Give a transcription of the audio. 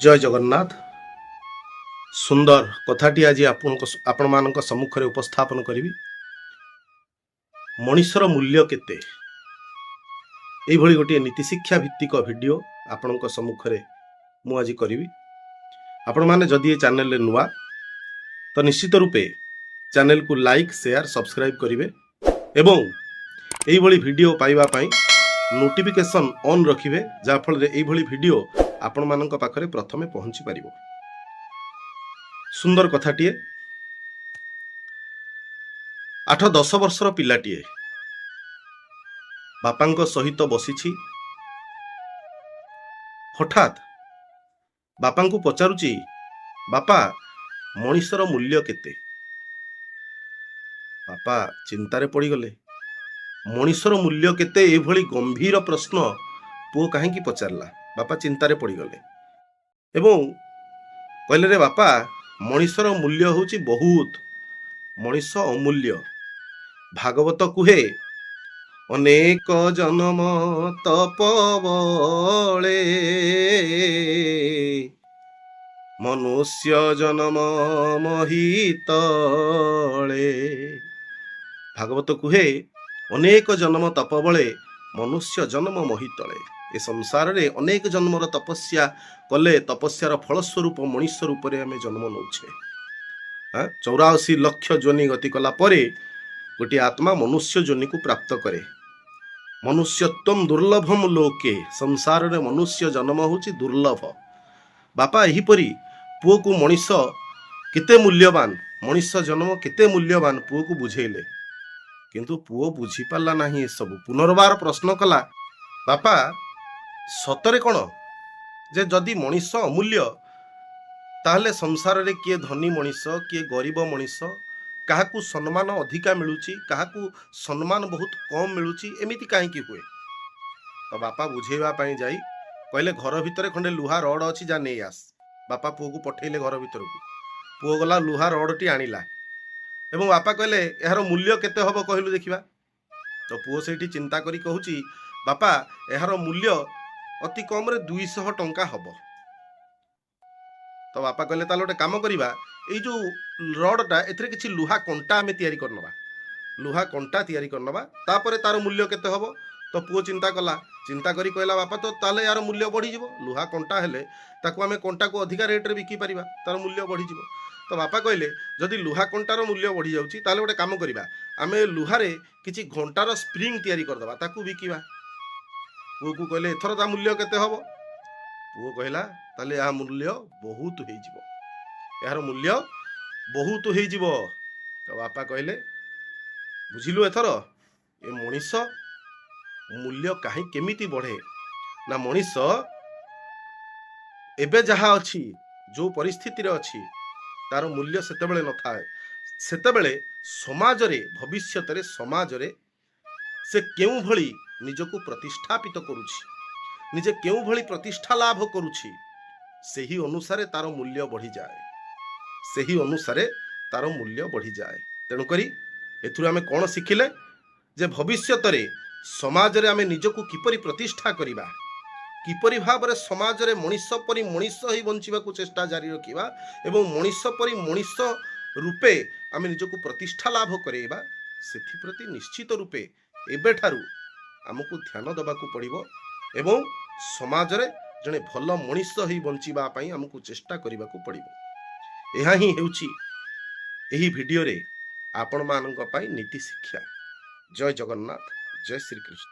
जय जगन्नाथ। सुंदर कथाटी आज आपण मानक सम्मुख में उपस्थापन करी। मनीषर मूल्य केते एभली गोटे नीति शिक्षा भित्तिक वीडियो आपण सम्मुख में मु आज करी। आपण माने जदि ये चैनल रे नुआ तो निश्चित रूपे चैनल को लाइक शेयर सब्सक्राइब करेंगे एवं यही वीडियो पाइबा पाई नोटिफिकेशन ऑन रखिए जहाँफल यही वीडियो आपण मानक पाखरे प्रथमे पहुंची पारिबो। सुंदर कथाटीए 8-10 वर्षर पिलाटीए बापांक सहित बसीछि। हठात बापांकु पचारुची, बापा मनीषर मूल्य केते? बापा चिंतारे पड़ी गले। मनीषर मूल्य केते एभली गंभीर प्रश्न पुओ काहेकि पचारला? बापा चिंतारे पड़ी गले एवं कहले, रे बापा मनीषर मूल्य होची बहुत, मनीष अमूल्य। भागवत कुहे, अनेक जन्म तप बळे मनुष्य जन्म महितळे। भागवत कुहे, अनेक जन्म तप बळे मनुष्य जन्म महितळे। ए संसार रे अनेक जन्मर तपस्या कले तपस्यार फलस्वरूप मनुष्य रूप में आम जन्म नौछे। 84 लक्ष जोनि गति कला परे गोटे आत्मा मनुष्य जोनि को प्राप्त करे। मनुष्यत्वम दुर्लभम लोके, संसार रे मनुष्य जन्म होची दुर्लभ। बापा एहीपरी पुओ को मनीष केते मूल्यवान, मनीष जन्म केते मूल्यवान पुओ को बुझेले, किंतु पुओ बुझी पाला नहीं। ए सब पुनर्बार प्रश्न कला, बापा सतरे कौन जे जदि मनीष अमूल्य ताहले संसार रे किए धनी मनीष किए गरीब मनीष, काहाकू सम्मान अधिका मिलूची, काहाकू सम्मान बहुत कम मिलूची, एमिति काहेकि हुए? तो बापा बुझेवा पाई जाई कहले, घर भितर खंडे लुहा रड अछि, जा नहीं आस। बापा पुओ को पठेले घर भितर को। पुओ गला लुहा रडटी आनिला एवं बापा कहले, यार मूल्य केते हबो कहलु देखिबा। तो पुओ सेठी चिंता करी कहूची, बापा यार मूल्य अति कम रे 200 टंका हबो। तो बापा कहले, ताले गोटे काम करिबा, एई जो रडटा एथरे किछि लुहा कंटा आमे तयारी करनबा, लुहा कंटा तयारी करनबा, तापरे तार मूल्य केते हबो। तो पुओ चिंता कला, चिंता करी कहला, बापा तो ताले यार मूल्य बढ़ी जिवो। लुहा कंटा हेले ताकू आमे कंटा को अधिका रेट रे बिकी परिबा, तार मूल्य बढ़ी जिवो। तो बापा कहले, जदि लुहा कंटार मूल्य बढ़ी जाउची ताले गोटे काम करिबा, आमे लुहारे किछि घंटार स्प्रिंग तयारी करदबा, ताकू बिकिबा। पुओ को कहले, एथर ता मूल्य केते हबो? पुओ कहला, ताले या मूल्य बहुत हो जिवो, यार मूल्य बहुत हो जिवो। तो बापा कहले, बुझिलु एथर ए मनीष मूल्य काहे केमिति बढ़े ना, मनीष एबे जहा अछि, जो परिस्थिति रे अछि, तार मूल्य सेतेबेले न थाए। सेतेबेले समाज रे, भविष्यत रे समाज रे से केउ भली निजको प्रतिष्ठापित करूछि, निजे केउ भली प्रतिष्ठा लाभ करूछि, सेही अनुसारे तार मूल्य बढ़ी जाए, सेही अनुसारे तार मूल्य बढ़ी जाए। तेणु करी एथुर आमे कोन शिखिले जे भविष्यत रे समाज रे आमे निजको किपरि प्रतिष्ठा करिबा, किपरि भाव रे समाज रे मनीष परि मनीष ही बंचिबा को चेष्टा जारी रखिबा एवं मनीष परि मनीष रूपे आमे निजको प्रतिष्ठा लाभ करेबा, सेथि प्रति निश्चित रूपे एबेठारु आमको ध्यान दबाकू पड़िबो एवं समाज रे जने भल मनीष ही बंचिबा पई आमको चेष्टा करिबाकू पड़िबो। एहा ही हेउची एही वीडियो रे आपण मानक पई नीति शिक्षा। जय जगन्नाथ, जय श्री कृष्ण।